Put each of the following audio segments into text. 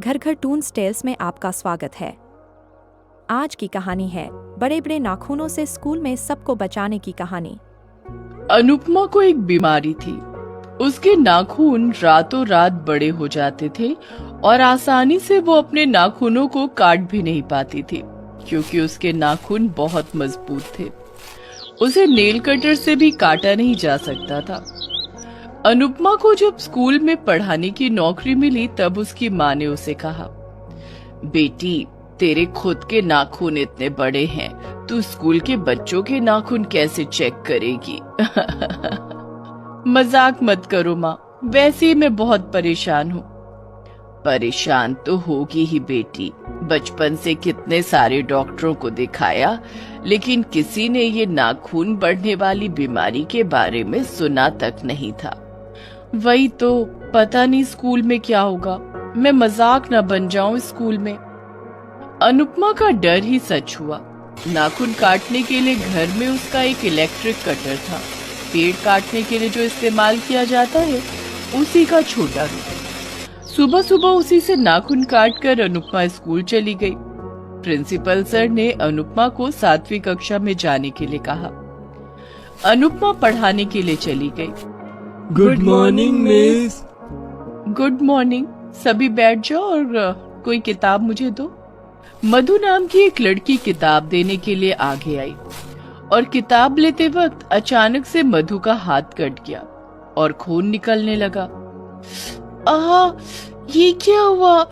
घर घर Toons tales में आपका स्वागत है। आज की कहानी है बड़े बड़े नाखूनों से स्कूल में सबको बचाने की कहानी। अनुपमा को एक बीमारी थी। उसके नाखून रातों रात बड़े हो जाते थे और आसानी से वो अपने नाखूनों को काट भी नहीं पाती थी, क्योंकि उसके नाखून बहुत मजबूत थे। उसे नेल कटर से भी काटा नहीं जा सकता था। अनुपमा को जब स्कूल में पढ़ाने की नौकरी मिली, तब उसकी माँ ने उसे कहा, बेटी, तेरे खुद के नाखून इतने बड़े हैं, तू स्कूल के बच्चों के नाखून कैसे चेक करेगी? मजाक मत करो माँ, वैसे ही मैं बहुत परेशान हूँ। परेशान तो होगी ही बेटी। बचपन से कितने सारे डॉक्टरों को दिखाया, लेकिन किसी ने ये नाखून बढ़ने वाली बीमारी के बारे में सुना तक नहीं था। वही तो, पता नहीं स्कूल में क्या होगा, मैं मजाक न बन जाऊं स्कूल में। अनुपमा का डर ही सच हुआ। नाखून काटने के लिए घर में उसका एक इलेक्ट्रिक कटर था। पेड़ काटने के लिए जो इस्तेमाल किया जाता है, उसी का छोटा रूप। सुबह सुबह उसी से नाखून काट कर अनुपमा स्कूल चली गई। प्रिंसिपल सर ने अनुपमा को 7वीं कक्षा में जाने के लिए कहा। अनुपमा पढ़ाने के लिए चली गई। Good morning miss. Good morning. सभी बैठ जाओ और कोई किताब मुझे दो। मधु नाम की एक लड़की किताब देने के लिए आगे आई और किताब लेते वक्त अचानक से मधु का हाथ कट गया और खून निकलने लगा। ये क्या हुआ?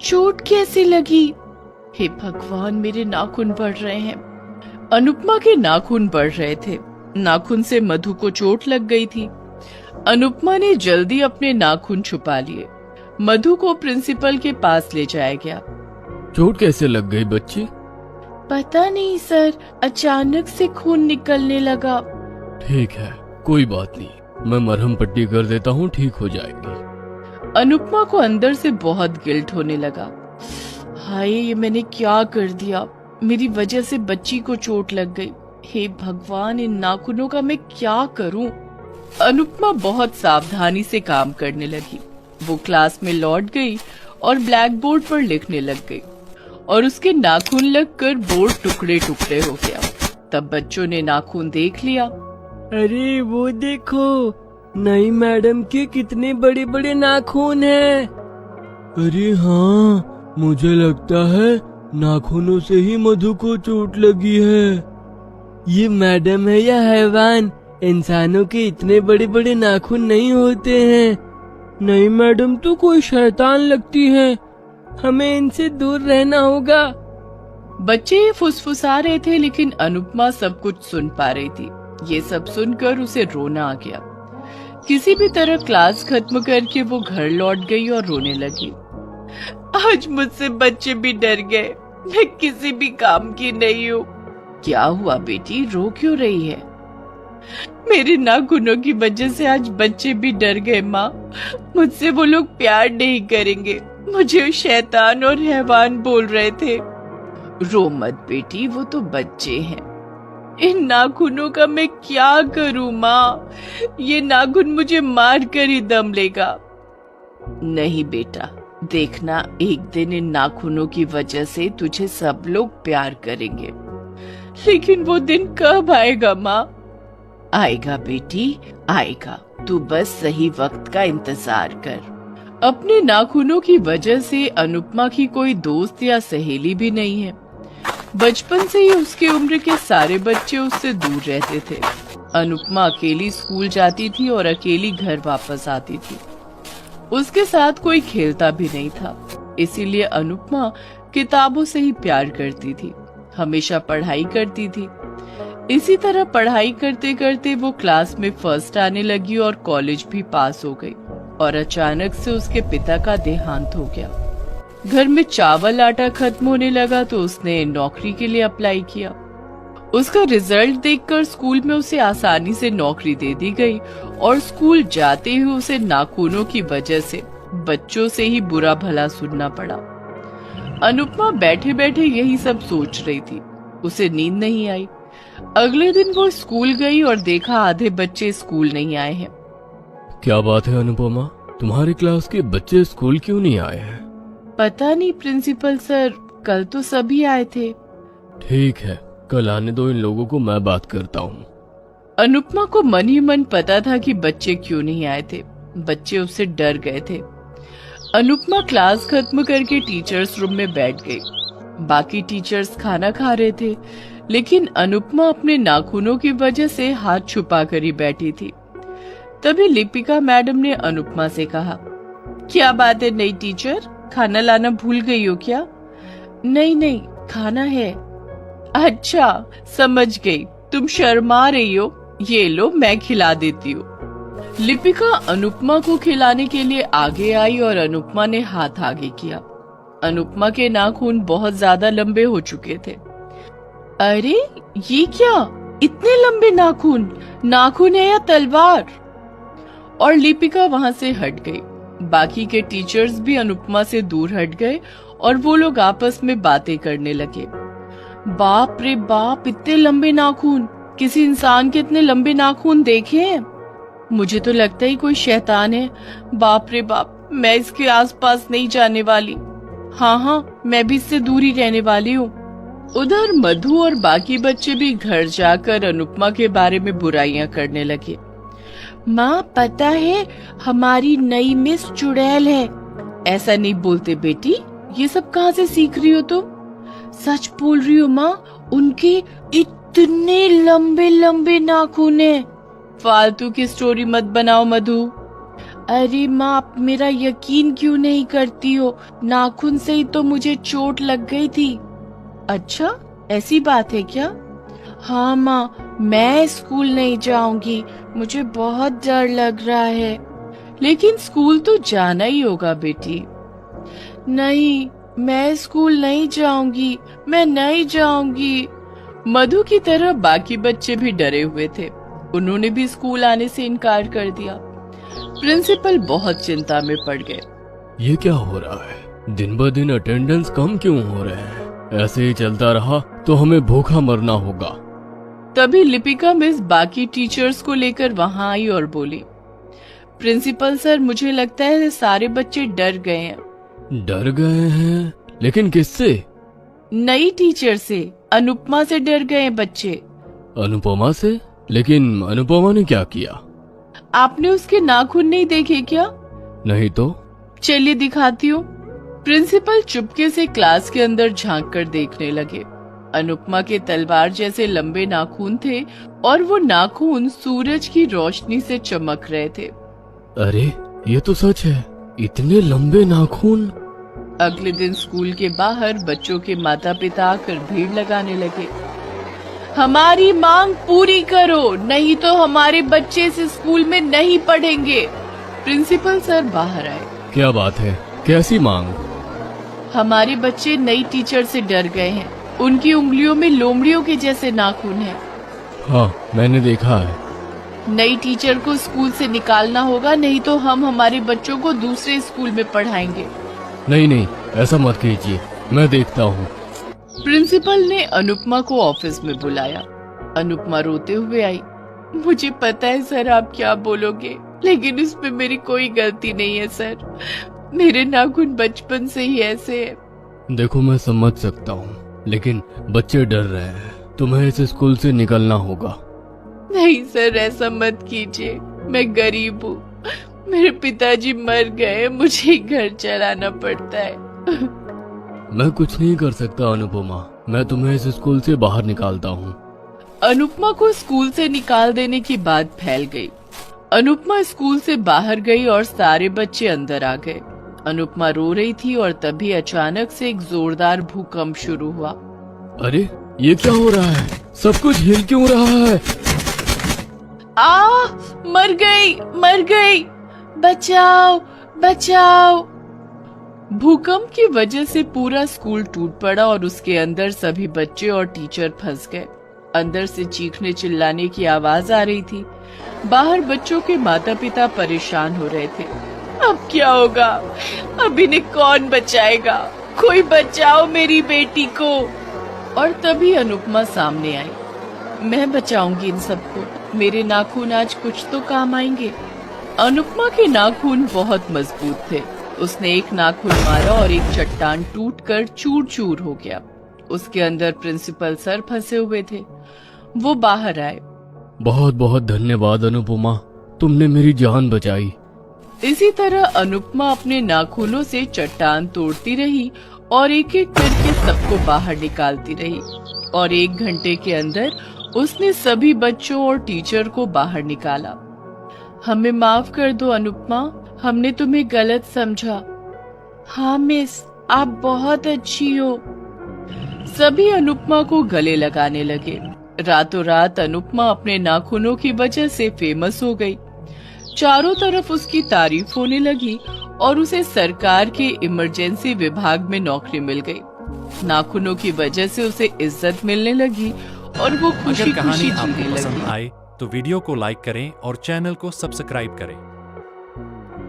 चोट कैसे लगी? हे भगवान, मेरे नाखून बढ़ रहे हैं। अनुपमा के नाखून बढ़ रहे थे। नाखून से मधु को चोट लग गई थी। अनुपमा ने जल्दी अपने नाखून छुपा लिए। मधु को प्रिंसिपल के पास ले जाया गया। चोट कैसे लग गई बच्ची? पता नहीं सर, अचानक से खून निकलने लगा। ठीक है, कोई बात नहीं, मैं मरहम पट्टी कर देता हूँ, ठीक हो जाएगी। अनुपमा को अंदर से बहुत गिल्ट होने लगा। हाय, ये मैंने क्या कर दिया? मेरी वजह से बच्ची को चोट लग गई। हे भगवान, इन नाखूनों का मैं क्या करूं? अनुपमा बहुत सावधानी से काम करने लगी। वो क्लास में लौट गई और ब्लैक बोर्ड पर लिखने लग गई और उसके नाखून लगकर बोर्ड टुकड़े टुकड़े हो गया। तब बच्चों ने नाखून देख लिया। अरे वो देखो, नई मैडम के कितने बड़े बड़े नाखून हैं। अरे हाँ, मुझे लगता है नाखूनों से ही मधु को चोट लगी है। ये मैडम है या हैवान? इंसानों के इतने बड़े बड़े नाखून नहीं होते हैं। नई मैडम तो कोई शैतान लगती है, हमें इनसे दूर रहना होगा। बच्चे फुसफुसा रहे थे, लेकिन अनुपमा सब कुछ सुन पा रही थी। ये सब सुनकर उसे रोना आ गया। किसी भी तरह क्लास खत्म करके वो घर लौट गई और रोने लगी। आज मुझसे बच्चे भी डर गए, मैं किसी भी काम की नहीं हूँ। क्या हुआ बेटी, रो क्यों रही है? मेरे नाखूनों की वजह से आज बच्चे भी डर गए माँ। मुझसे वो लोग प्यार नहीं करेंगे, मुझे शैतान और हैवान बोल रहे थे। रो मत बेटी, वो तो बच्चे हैं। इन नाखूनों का मैं क्या करूं माँ? ये नाखून मुझे मार कर ही दम लेगा। नहीं बेटा, देखना, एक दिन इन नाखूनों की वजह से तुझे सब लोग प्यार करेंगे। लेकिन वो दिन कब आएगा माँ? आएगा बेटी, आएगा। तू बस सही वक्त का इंतजार कर। अपने नाखूनों की वजह से अनुपमा की कोई दोस्त या सहेली भी नहीं है। बचपन से ही उसके उम्र के सारे बच्चे उससे दूर रहते थे। अनुपमा अकेली स्कूल जाती थी और अकेली घर वापस आती थी। उसके साथ कोई खेलता भी नहीं था। इसीलिए अनुपमा किताबों से ही प्यार करती थी, हमेशा पढ़ाई करती थी। इसी तरह पढ़ाई करते करते वो क्लास में फर्स्ट आने लगी और कॉलेज भी पास हो गई। और अचानक से उसके पिता का देहांत हो गया। घर में चावल आटा खत्म होने लगा तो उसने नौकरी के लिए अप्लाई किया। उसका रिजल्ट देखकर स्कूल में उसे आसानी से नौकरी दे दी गई और स्कूल जाते ही उसे नाखूनों की वजह से बच्चों से ही बुरा भला सुनना पड़ा। अनुपमा बैठे बैठे यही सब सोच रही थी। उसे नींद नहीं आई। अगले दिन वो स्कूल गई और देखा आधे बच्चे स्कूल नहीं आए हैं। क्या बात है अनुपमा, तुम्हारी क्लास के बच्चे स्कूल क्यों नहीं आए हैं? पता नहीं प्रिंसिपल सर, कल तो सभी आए थे। ठीक है, कल आने दो इन लोगों को, मैं बात करता हूँ। अनुपमा को मन ही मन पता था कि बच्चे क्यों नहीं आए थे। बच्चे उससे डर गए थे। अनुपमा क्लास खत्म करके टीचर्स रूम में बैठ गई। बाकी टीचर्स खाना खा रहे थे, लेकिन अनुपमा अपने नाखूनों की वजह से हाथ छुपा कर ही बैठी थी। तभी लिपिका मैडम ने अनुपमा से कहा, क्या बात है नई टीचर, खाना लाना भूल गई हो क्या? नहीं नहीं, खाना है। अच्छा, समझ गई, तुम शर्मा रही हो, ये लो मैं खिला देती हूँ। लिपिका अनुपमा को खिलाने के लिए आगे आई और अनुपमा ने हाथ आगे किया। अनुपमा के नाखून बहुत ज्यादा लंबे हो चुके थे। अरे ये क्या, इतने लंबे नाखून? नाखून है या तलवार? और लिपिका वहां से हट गई। बाकी के टीचर्स भी अनुपमा से दूर हट गए और वो लोग आपस में बातें करने लगे। बाप रे बाप, इतने लंबे नाखून! किसी इंसान के इतने लंबे नाखून देखे हैं? मुझे तो लगता है कोई शैतान है। बाप रे बाप, मैं इसके आसपास नहीं जाने वाली। हाँ, मैं भी इससे दूर ही रहने वाली हूँ। उधर मधु और बाकी बच्चे भी घर जाकर अनुपमा के बारे में बुराइयां करने लगे। माँ, पता है हमारी नई मिस चुड़ैल है। ऐसा नहीं बोलते बेटी, ये सब कहाँ से सीख रही हो तुम? सच बोल रही हो माँ, उनके इतने लंबे लंबे नाखून हैं। फालतू की स्टोरी मत बनाओ मधु। अरे माँ, आप मेरा यकीन क्यों नहीं करती हो? नाखून से ही तो मुझे चोट लग गई थी। अच्छा, ऐसी बात है क्या? हाँ माँ, मैं स्कूल नहीं जाऊंगी, मुझे बहुत डर लग रहा है। लेकिन स्कूल तो जाना ही होगा बेटी। नहीं, मैं स्कूल नहीं जाऊंगी, मैं नहीं जाऊंगी। मधु की तरह बाकी बच्चे भी डरे हुए थे। उन्होंने भी स्कूल आने से इनकार कर दिया। प्रिंसिपल बहुत चिंता में पड़ गए। ये क्या हो रहा है? दिन ब दिन अटेंडेंस कम क्यों हो रहे हैं? ऐसे ही चलता रहा तो हमें भूखा मरना होगा। तभी लिपिका मिस बाकी टीचर्स को लेकर वहां आई और बोली, प्रिंसिपल सर, मुझे लगता है सारे बच्चे डर गए हैं। डर गए हैं? लेकिन किससे? नई टीचर से, अनुपमा से डर गए हैं बच्चे। अनुपमा से? लेकिन अनुपमा ने क्या किया? आपने उसके नाखून नहीं देखे क्या? नहीं तो। चलिए दिखाती हूँ। प्रिंसिपल चुपके से क्लास के अंदर झांक कर देखने लगे। अनुपमा के तलवार जैसे लंबे नाखून थे और वो नाखून सूरज की रोशनी से चमक रहे थे। अरे ये तो सच है, इतने लंबे नाखून। अगले दिन स्कूल के बाहर बच्चों के माता पिता आकर भीड़ लगाने लगे। हमारी मांग पूरी करो, नहीं तो हमारे बच्चे इस स्कूल में नहीं पढ़ेंगे। प्रिंसिपल सर बाहर आए। क्या बात है, कैसी मांग? हमारे बच्चे नई टीचर से डर गए हैं। उनकी उंगलियों में लोमड़ियों के जैसे नाखून हैं। हाँ, मैंने देखा है। नई टीचर को स्कूल से निकालना होगा, नहीं तो हम हमारे बच्चों को दूसरे स्कूल में पढ़ाएंगे। नहीं, ऐसा मत कीजिए, मैं देखता हूँ। प्रिंसिपल ने अनुपमा को ऑफिस में बुलाया। अनुपमा रोते हुए आई। मुझे पता है सर आप क्या बोलोगे, लेकिन इसमें मेरी कोई गलती नहीं है सर। मेरे नाखून बचपन से ही ऐसे है। देखो, मैं समझ सकता हूँ, लेकिन बच्चे डर रहे हैं, तुम्हें इस स्कूल से निकलना होगा। नहीं सर, ऐसा मत कीजिए, मैं गरीब हूँ, मेरे पिताजी मर गए, मुझे घर चलाना पड़ता है। मैं कुछ नहीं कर सकता अनुपमा, मैं तुम्हें इस स्कूल से बाहर निकालता हूँ। अनुपमा को स्कूल से निकाल देने की बात फैल गई। अनुपमा स्कूल से बाहर गई और सारे बच्चे अंदर आ गए। अनुपमा रो रही थी और तभी अचानक से एक जोरदार भूकंप शुरू हुआ। अरे ये क्या हो रहा है? सब कुछ हिल क्यों रहा है? मर गई, बचाओ बचाओ। भूकंप की वजह से पूरा स्कूल टूट पड़ा और उसके अंदर सभी बच्चे और टीचर फंस गए। अंदर से चीखने चिल्लाने की आवाज आ रही थी। बाहर बच्चों के माता पिता परेशान हो रहे थे। अब क्या होगा? अब इन्हें कौन बचाएगा? कोई बचाओ मेरी बेटी को। और तभी अनुपमा सामने आई। मैं बचाऊंगी इन सबको, मेरे नाखून आज कुछ तो काम आएंगे। अनुपमा के नाखून बहुत मजबूत थे। उसने एक नाखून मारा और एक चट्टान टूटकर चूर चूर हो गया। उसके अंदर प्रिंसिपल सर फंसे हुए थे। वो बाहर आए। बहुत बहुत धन्यवाद अनुपमा, तुमने मेरी जान बचाई। इसी तरह अनुपमा अपने नाखूनों से चट्टान तोड़ती रही और एक एक करके सबको बाहर निकालती रही और 1 घंटे के अंदर उसने सभी बच्चों और टीचर को बाहर निकाला। हमें माफ कर दो अनुपमा, हमने तुम्हें गलत समझा। हाँ मिस, आप बहुत अच्छी हो। सभी अनुपमा को गले लगाने लगे। रातों रात अनुपमा अपने नाखूनों की वजह से फेमस हो गई। चारों तरफ उसकी तारीफ होने लगी और उसे सरकार के इमरजेंसी विभाग में नौकरी मिल गई। नाखूनों की वजह से उसे इज्जत मिलने लगी और वो खुशी अगर कहानी खुशी आपको जीने पसंद लगी। आए तो वीडियो को लाइक करें और चैनल को सब्सक्राइब करें।